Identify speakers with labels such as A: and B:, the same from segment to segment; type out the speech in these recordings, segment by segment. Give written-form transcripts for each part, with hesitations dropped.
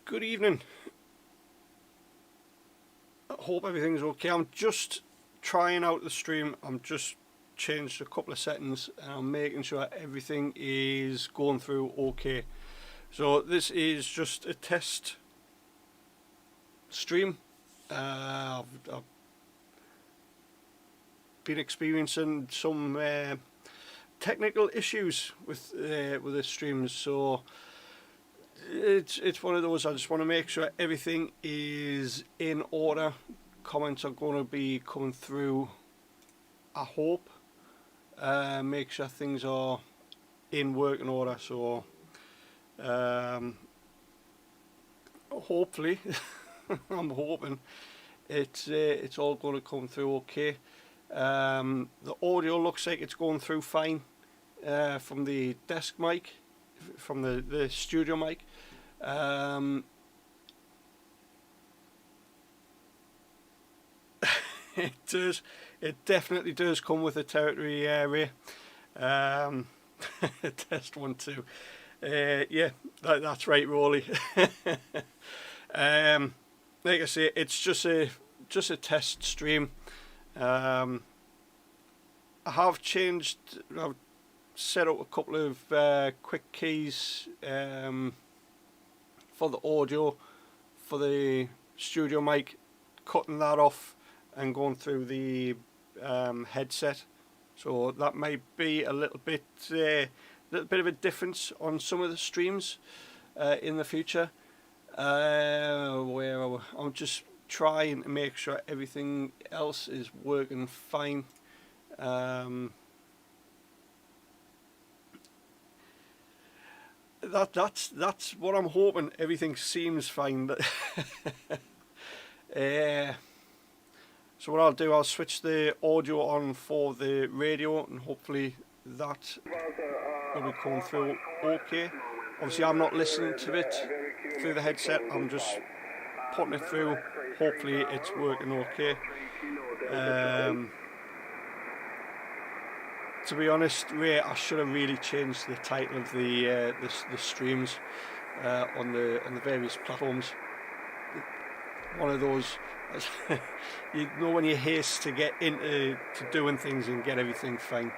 A: Good evening. I hope everything's okay. I'm just trying out the stream. I'm just changed a couple of settings and I'm making sure everything is going through okay. So this is just a test stream. I've been experiencing some technical issues with the streams, so it's one of those. I just want to make sure everything is in order. Comments are going to be coming through, I hope. Make sure things are in working order, so hopefully I'm hoping it's all going to come through okay. The audio looks like it's going through fine from the desk mic, from the studio mic. It does. It definitely does come with a territory area. Test 1 2. Yeah, that's right, Rolly. Like I say, it's just a test stream. I have changed. I've set up a couple of quick keys for the audio for the studio mic, cutting that off and going through the headset. So that might be a little bit of a difference on some of the streams in the future. Where I'm just trying to make sure everything else is working fine. That's what I'm hoping. Everything seems fine. So what I'll do, I'll switch the audio on for the radio, and hopefully that will be coming through okay. Obviously I'm not listening to it through the headset, I'm just putting it through. Hopefully it's working okay. To be honest, Ray, I should have really changed the title of the streams on the various platforms. One of those, you know, when you haste to get into doing things and get everything fine.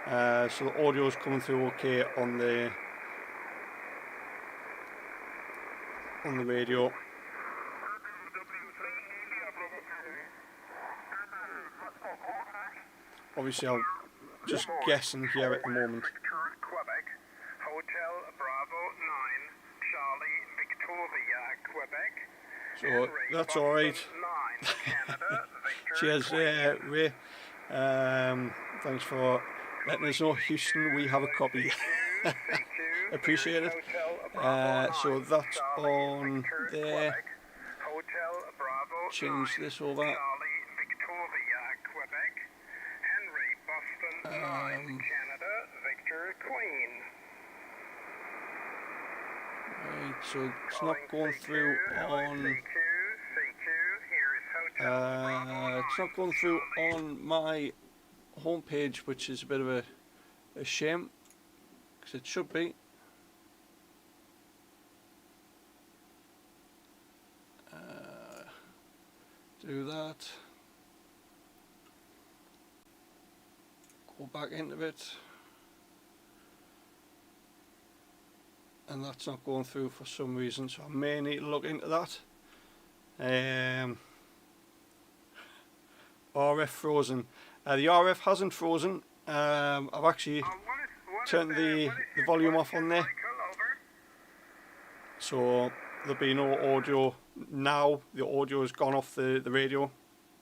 A: So the audio is coming through okay on the radio. Obviously, I'm just guessing here at the moment.
B: Quebec, Hotel Bravo 9, Charlie, Victoria, Quebec.
A: So that's all right. Cheers, Ray. Thanks for letting us know, Houston. We have a copy. Appreciate it. So that's on there. Change this over. Right, so it's not going through on. It's not going through on my homepage, which is a bit of a shame, because it should be. Do that. Go back into it. And that's not going through for some reason, so I may need to look into that. RF frozen. The RF hasn't frozen. I've actually turned the volume off on there, so there'll be no audio now. The audio has gone off the radio,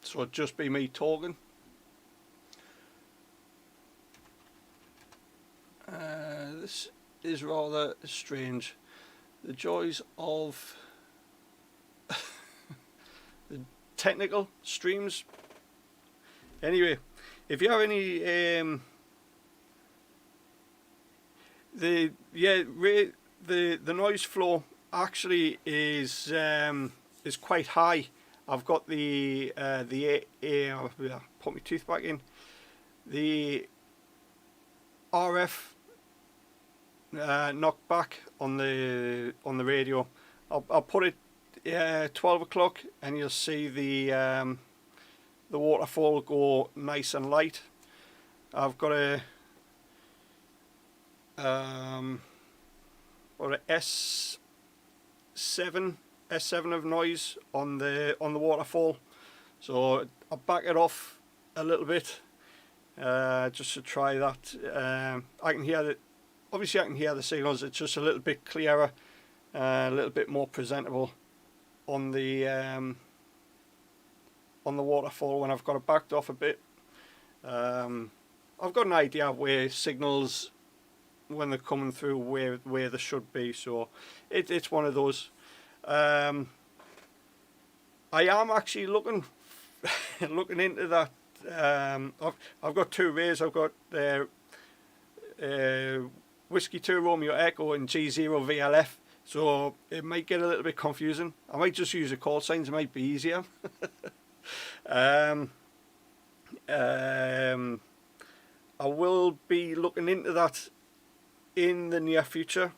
A: so it'll just be me talking. This is rather strange. The joys of the technical streams. Anyway, if you have any the noise flow actually is quite high. I've got the put my tooth back in. The RF knockback on the radio I'll put it 12 o'clock, and you'll see the waterfall go nice and light. I've got a S7 of noise on the waterfall, so I'll back it off a little bit just to try that. I can hear obviously I can hear the signals. It's just a little bit clearer, a little bit more presentable on the waterfall when I've got it backed off a bit. I've got an idea of where signals, when they're coming through, where they should be, so it's one of those. I am actually looking into that. I've got two rays. I've got Whiskey 2 Romeo Echo and G0 VLF, so it might get a little bit confusing. I might just use the call signs. It might be easier. I will be looking into that in the near future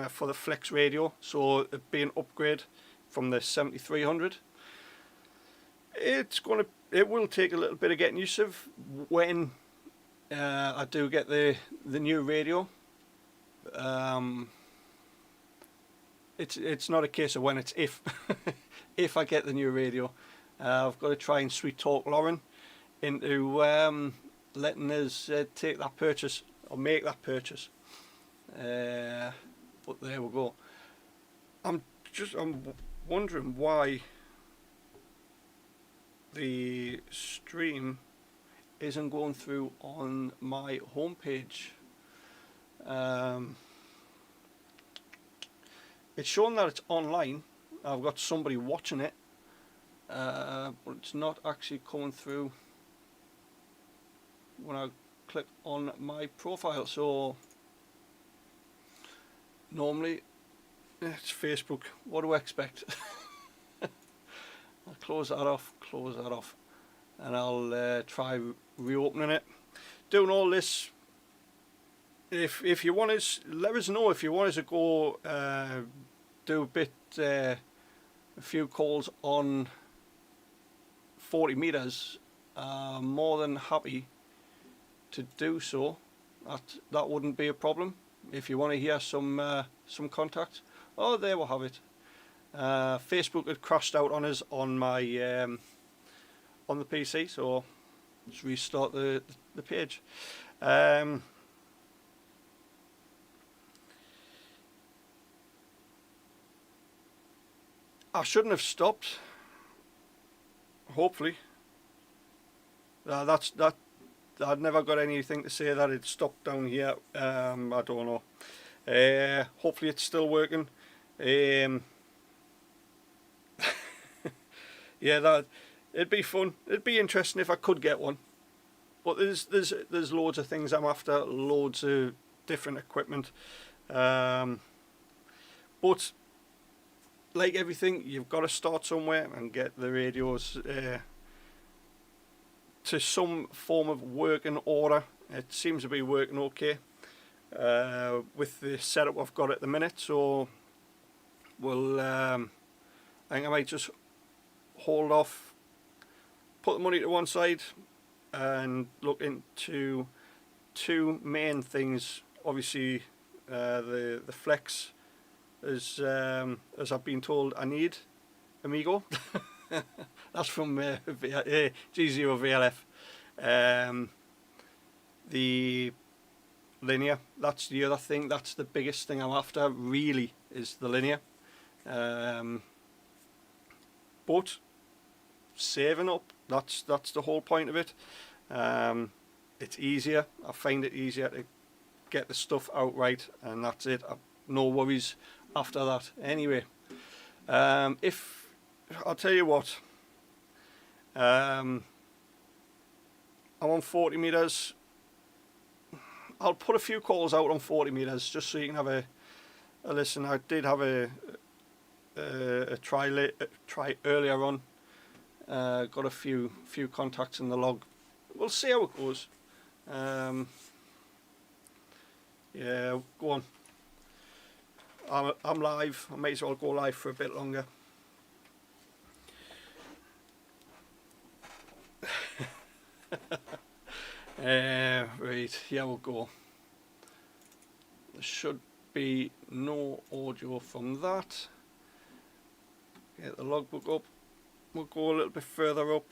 A: for the Flex radio, so it'd be an upgrade from the 7300. It will take a little bit of getting used to when I do get the new radio. It's not a case of when, it's if. If I get the new radio, I've got to try and sweet talk Lauren into letting us take that purchase, or make that purchase. But there we go. I'm wondering why the stream isn't going through on my homepage. It's showing that it's online. I've got somebody watching it, but it's not actually coming through when I click on my profile. So normally it's Facebook. What do I expect? I'll close that off, and I'll try reopening it. Doing all this. If you want us, let us know if you want us to go do a few calls on 40 meters. More than happy to do so. That wouldn't be a problem. If you want to hear some contacts, oh, there we'll have it. Facebook had crashed out on us on my on the PC, so let's restart the page. I shouldn't have stopped. Hopefully, I'd never got anything to say that it stopped down here. I don't know. Hopefully it's still working. Yeah, it'd be fun. It'd be interesting if I could get one. But there's loads of things I'm after, loads of different equipment. But like everything, you've got to start somewhere and get the radios to some form of working order. It seems to be working okay with the setup I've got at the minute, so we'll I think I might just hold off, put the money to one side, and look into two main things. Obviously the Flex, as I've been told I need Amigo. That's from G0 VLF. The linear, that's the other thing. That's the biggest thing I'm after, really, is the linear. But saving up, that's the whole point of it. It's easier. I find it easier to get the stuff outright, and that's it. No worries after that. Anyway, if I'll tell you what, I'm on 40 meters. I'll put a few calls out on 40 meters just so you can have a listen. I did have a try earlier on. Got a few contacts in the log. We'll see how it goes. Yeah, go on. I'm live. I may as well go live for a bit longer. Right, here we'll go. There should be no audio from that. Get the logbook up. We'll go a little bit further up.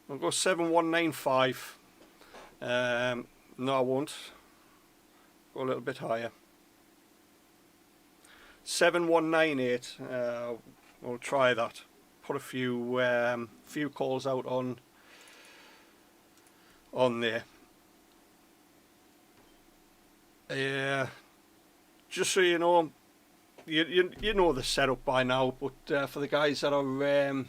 A: We'll go 7195. No, I won't. Go a little bit higher. 7198. We'll try that. Put a few calls out on there. Just so you know, you know the setup by now, but for the guys that are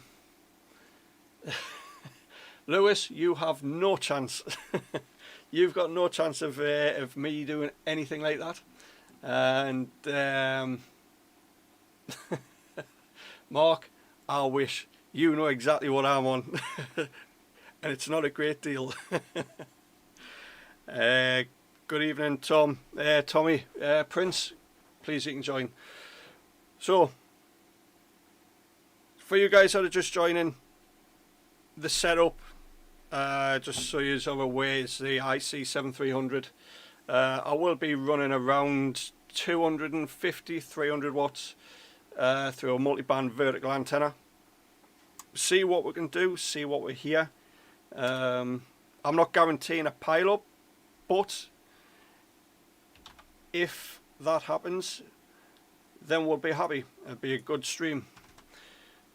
A: Lewis, you have no chance. You've got no chance of me doing anything like that. And Mark, I wish. You know exactly what I'm on. And it's not a great deal. Good evening, Tom. Tommy, Prince, please you can join. So, for you guys that are just joining, the setup, just so you're aware, is the IC7300. I will be running around 250, 300 watts through a multi-band vertical antenna. See what we can do, see what we hear. I'm not guaranteeing a pile-up, but if that happens, then we'll be happy. It'll be a good stream.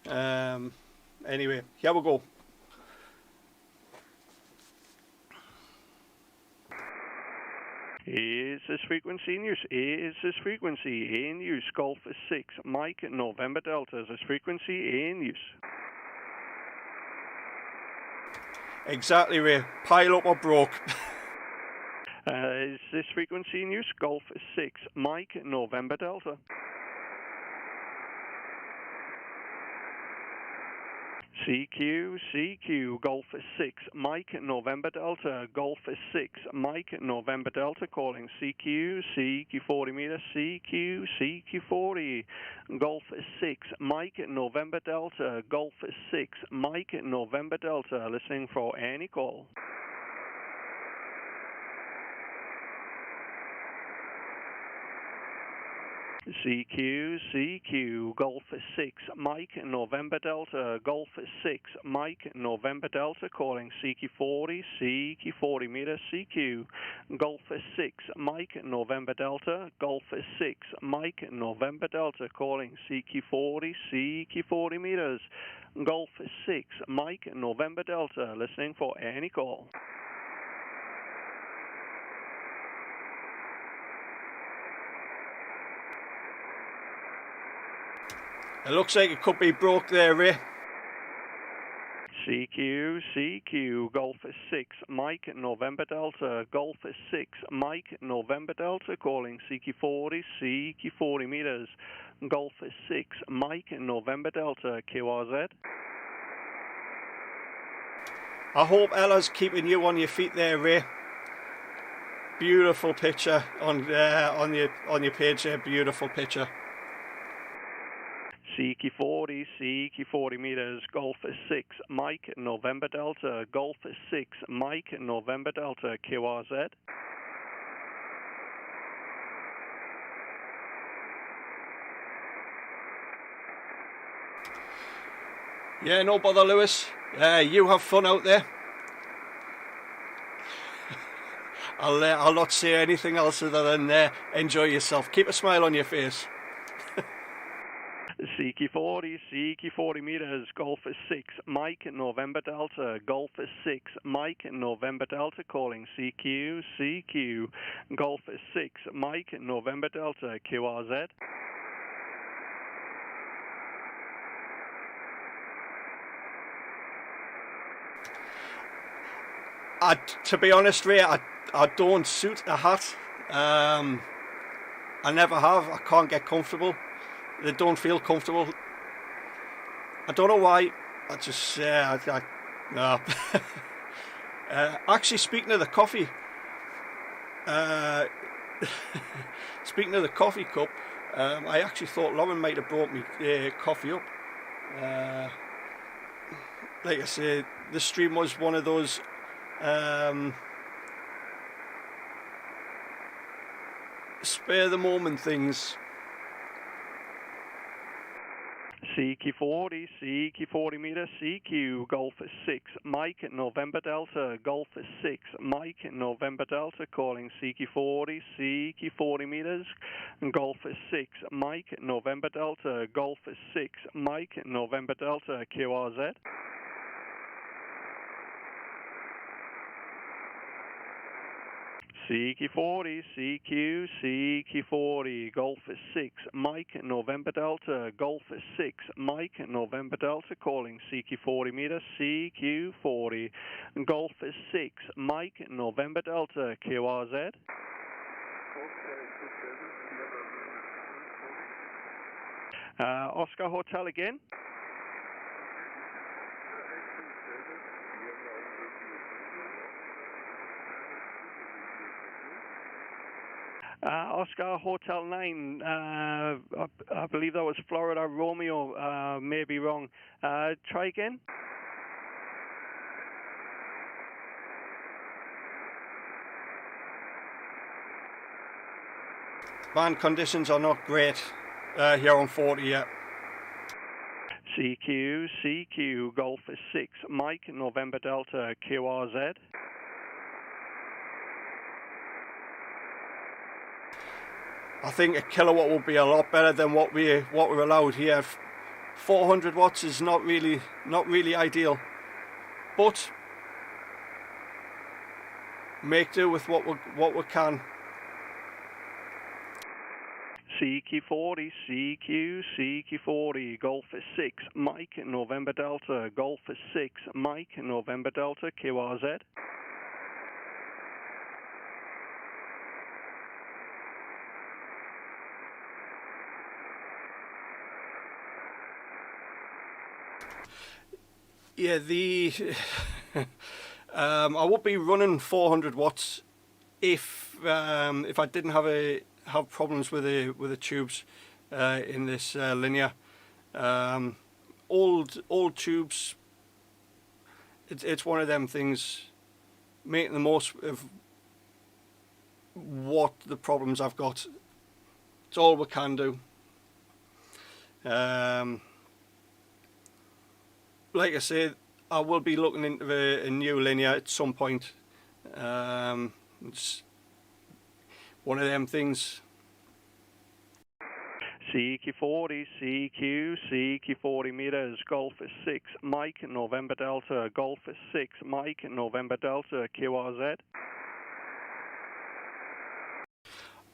A: Anyway, here we go.
C: Is this frequency in use? Is this frequency in use? Golf 6, Mike, November Delta. Is this frequency in use?
A: Exactly, Ray. Pile up or broke.
C: Is this frequency in use? Golf 6, Mike, November Delta. CQ, Golf 6, Mike, November Delta, Golf 6, Mike, November Delta, calling CQ 40 meters, CQ 40, Golf 6, Mike, November Delta, Golf 6, Mike, November Delta, listening for any call. CQ, Golf 6, Mike, November Delta, Golf 6, Mike, November Delta, calling CQ 40 meters, CQ, Golf 6, Mike, November Delta, Golf 6, Mike, November Delta, calling CQ 40 meters, Golf 6, Mike, November Delta, listening for any call.
A: It looks like it could be broke there, Ray.
C: CQ, Golf 6, Mike, November Delta, Golf 6, Mike, November Delta, calling CQ 40 meters, Golf 6, Mike, November Delta, QRZ.
A: I hope Ella's keeping you on your feet there, Ray. Beautiful picture on your page there, beautiful picture.
C: CQ 40 meters, Golf 6, Mike, November Delta, Golf 6, Mike, November Delta, QRZ.
A: Yeah, no bother, Lewis. You have fun out there. I'll not say anything else other than enjoy yourself. Keep a smile on your face.
C: CQ 40 meters, Golf 6, Mike, November Delta, Golf 6, Mike, November Delta, calling CQ, Golf 6, Mike, November Delta, QRZ.
A: To be honest, Ray, I don't suit a hat. I never have. I can't get comfortable. They don't feel comfortable. I don't know why. I just, no. Actually, speaking of the coffee, speaking of the coffee cup, I actually thought Lauren might have brought me coffee up. Like I say, the stream was one of those spare the moment things.
C: CQ40, CQ40 meter, CQ, Golf 6, Mike, November Delta, Golf 6, Mike, November Delta, calling CQ40, CQ40 meters, Golf 6, Mike, November Delta, Golf 6, Mike, November Delta, QRZ. CQ40, CQ, CQ40, Golf 6, Mike, November Delta, Golf 6, Mike, November Delta, calling CQ40 meter, CQ40, Golf 6, Mike, November Delta, QRZ. Oscar Hotel again. Oscar Hotel 9, I believe that was Florida Romeo, may be wrong. Try again.
A: Band conditions are not great here on 40 yet.
C: CQ, CQ, Golf 6, Mike, November Delta, QRZ.
A: I think a kilowatt will be a lot better than what we're allowed here. 400 watts is not really ideal, but make do with what we can.
C: CQ40, CQ, CQ40, Golf 6, Mike, November Delta, Golf 6, Mike, November Delta, QRZ.
A: Yeah, I would be running 400 watts if I didn't have problems with the tubes in this linear. Old tubes. It's one of them things. Making the most of what the problems I've got. It's all we can do. Like I said, I will be looking into a new linear at some point. It's one of them things.
C: CQ40, CQ, CQ40 meters, Golf 6, Mike, November Delta, Golf 6, Mike, November Delta, QRZ.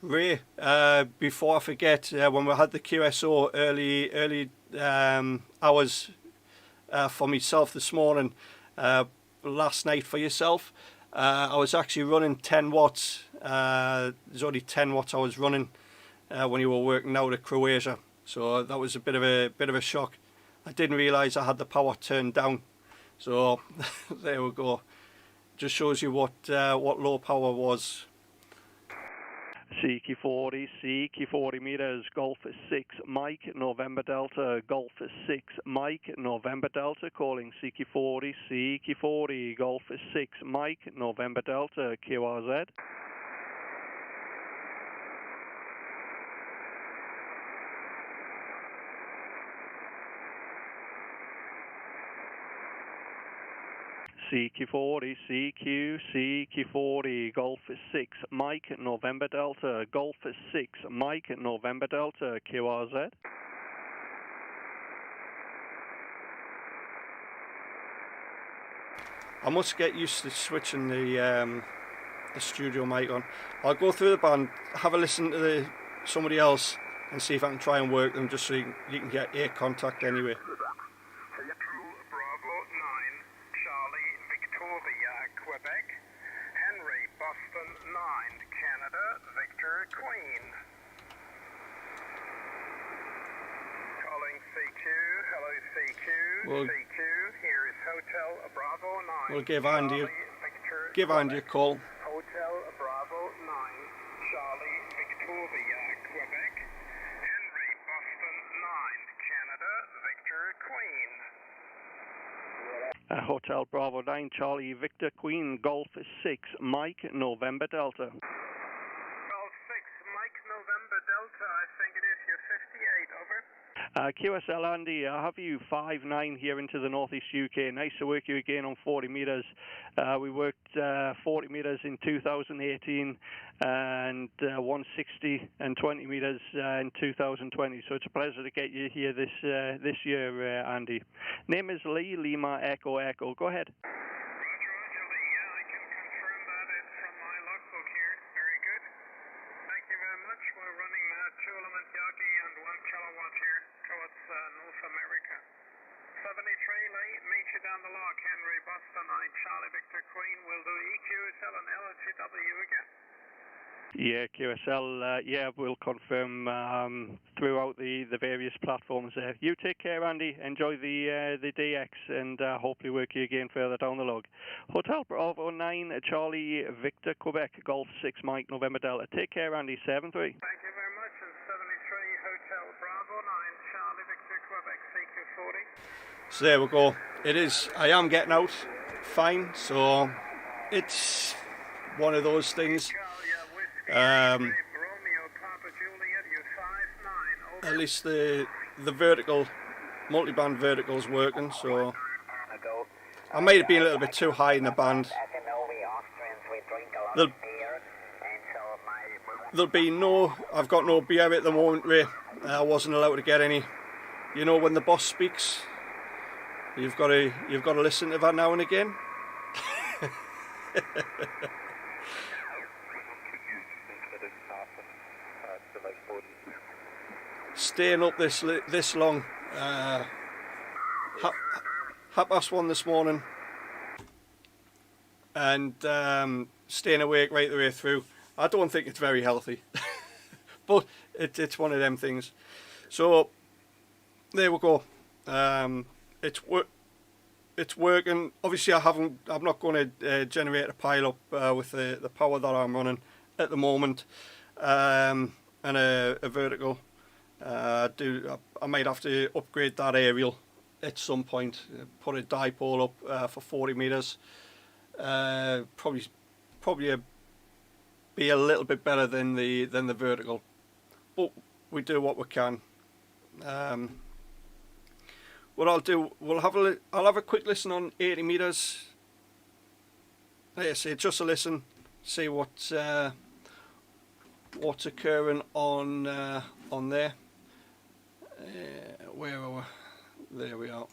A: Ray, before I forget, when we had the QSO early hours for myself this morning, last night for yourself, I was actually running 10 watts. There's only 10 watts I was running when you were working out at Croatia, so that was a bit of a shock. I didn't realise I had the power turned down, so there we go. Just shows you what low power was.
C: CQ40, CQ40 meters, Golf 6, Mike, November Delta, Golf 6, Mike, November Delta, calling CQ40, CQ40, Golf 6, Mike, November Delta, QRZ. CQ40, CQ, CQ40, Golf 6, Mike, November Delta, Golf 6, Mike, November Delta, QRZ.
A: I must get used to switching the studio mic on. I'll go through the band, have a listen to somebody else, and see if I can try and work them just so you can get ear contact anyway.
B: Bravo 9, Charlie, Victoria, Quebec, Henry, Boston 9, Canada, Victor, Queen. Calling CQ, hello CQ,
A: Well,
B: CQ, Hotel Bravo 9.
A: We'll give Andy
B: Charlie, Victor,
A: a call.
B: Hotel Bravo 9, Charlie, Victoria, Quebec. Henry, Boston 9, Canada, Victor, Queen.
C: Hotel Bravo 9, Charlie, Victor, Queen, Golf 6, Mike, November Delta.
B: Golf 6, Mike, November Delta, I think it is, you're 58, over.
C: QSL Andy, I have you 5-9 here into the northeast UK. Nice to work you again on 40 metres. We worked 40 metres in 2018 and 160 and 20 metres in 2020. So it's a pleasure to get you here this year, Andy. Name is Lee, Lima, Echo, Echo. Go ahead.
B: Roger, Lee. Yeah, I can confirm that. It's from my logbook here. Very good. Thank you very much. We're running 2 element Yagi and 1 kilowatt here towards North America. 73, Lee. Meet you down the log. Henry, Boston 9, Charlie, Victor, Queen. We'll do EQSL and LTW again.
C: Yeah, QSL, yeah, we'll confirm throughout the various platforms there. You take care, Andy. Enjoy the DX, and hopefully work you again further down the log. Hotel Bravo 9, Charlie, Victor, Quebec, Golf 6, Mike, November Delta. Take care, Andy. 7-3.
B: Thank you very much. And 73, Hotel Bravo 9, Charlie, Victor, Quebec, CQ40.
A: So there we go. It is. I am getting out fine. So it's one of those things. At least the vertical, multi-band vertical's working, so I might have been a little bit too high in the band. There'll be no, I've got no beer at the moment, Ray. I wasn't allowed to get any. You know, when the boss speaks, you've got to listen to that now and again. Staying up this long, 1:30 this morning, and staying awake right the way through. I don't think it's very healthy, but it's one of them things. So there we go. It's working. Obviously, I'm not going to generate a pile up with the power that I'm running at the moment, and a vertical. I might have to upgrade that aerial at some point. Put a dipole up for 40 meters. Probably be a little bit better than the vertical, but we do what we can. What I'll do, I'll have a quick listen on 80 meters. Like I say, just a listen, see what's occurring on there. Where are we? There we are.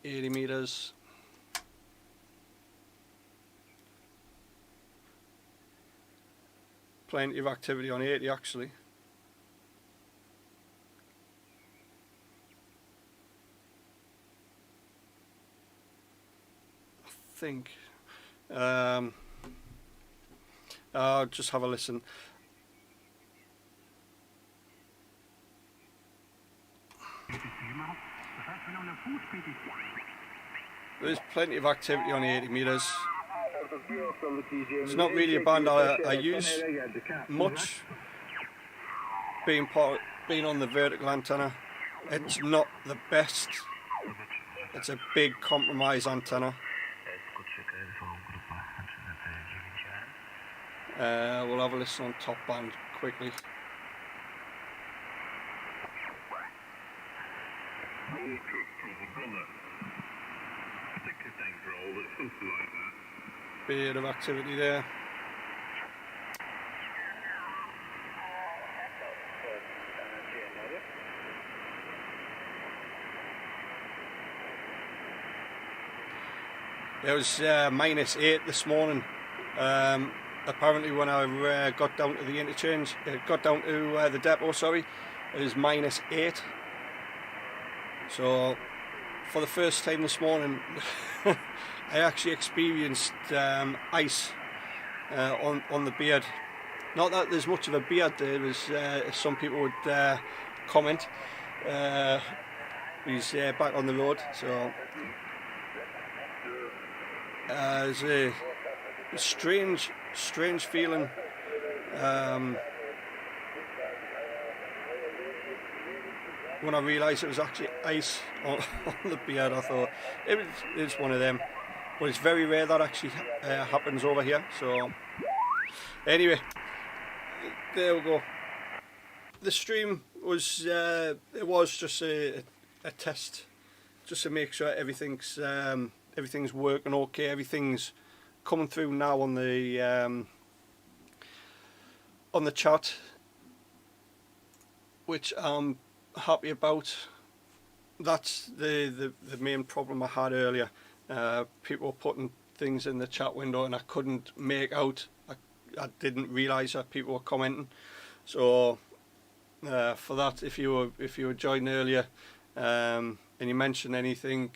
A: 80 meters. Plenty of activity on 80 actually. I think. I'll just have a listen. There's plenty of activity on 80 meters. It's not really a band I use much. Being on the vertical antenna, it's not the best. It's a big compromise antenna. We'll have a listen on top band quickly. Bit of activity there. It was -8 this morning. Apparently when I got down to the interchange, got down to the depot, sorry, it was -8. So for the first time this morning I actually experienced ice on the beard. Not that there's much of a beard there, as some people would comment. he's back on the road. So it's a strange feeling. When I realised it was actually ice on the beard, I thought it's one of them. But it's very rare that actually happens over here. So anyway, there we go. The stream was it was just a test, just to make sure everything's working okay. Everything's coming through now on the chat, which I'm happy about. That's the main problem I had earlier. People were putting things in the chat window and I couldn't make out. I didn't realise that people were commenting. So for that, if you were joining earlier and you mentioned anything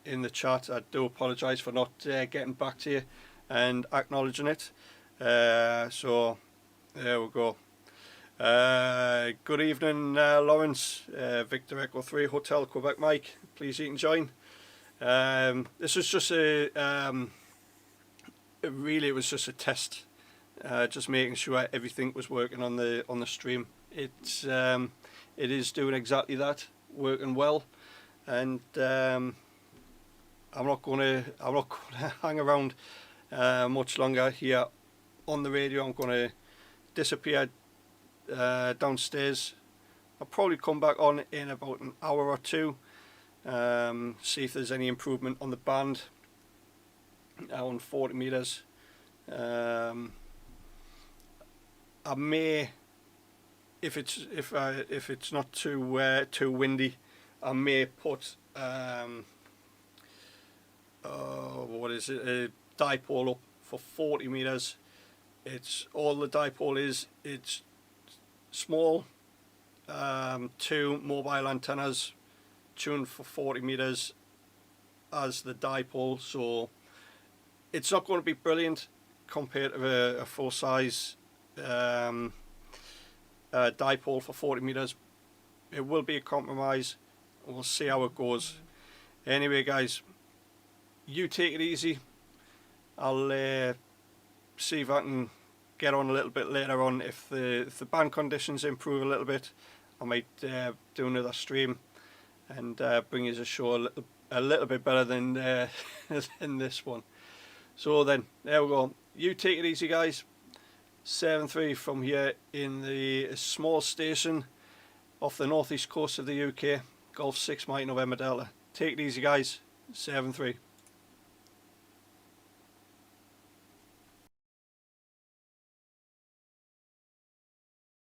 A: in the chat, I do apologise for not getting back to you and acknowledging it. So there we go. Good evening, Lawrence. Victor Echo 3 Hotel Quebec Mike. Please you can join. This was just it was just a test, just making sure everything was working on the stream. It is doing exactly that, working well, and I'm not gonna hang around much longer here on the radio. I'm gonna disappear downstairs. I'll probably come back on in about an hour or two. See if there's any improvement on the band on 40 meters. I may, if it's not too windy, I may put what is it, a dipole up for 40 meters. It's all the dipole is. It's small, 2 mobile antennas tuned for 40 meters as the dipole, so it's not going to be brilliant compared to a full size dipole for 40 meters. It will be a compromise. We'll see how it goes. Anyway guys, you take it easy. I'll see if I can get on a little bit later on. If the band conditions improve a little bit, I might do another stream and bring you a show a little bit better than than this one. So then, there we go. You take it easy guys. 7-3 from here in the small station off the northeast coast of the UK. Golf 6 Mike November Delta. Take it easy guys. 7-3.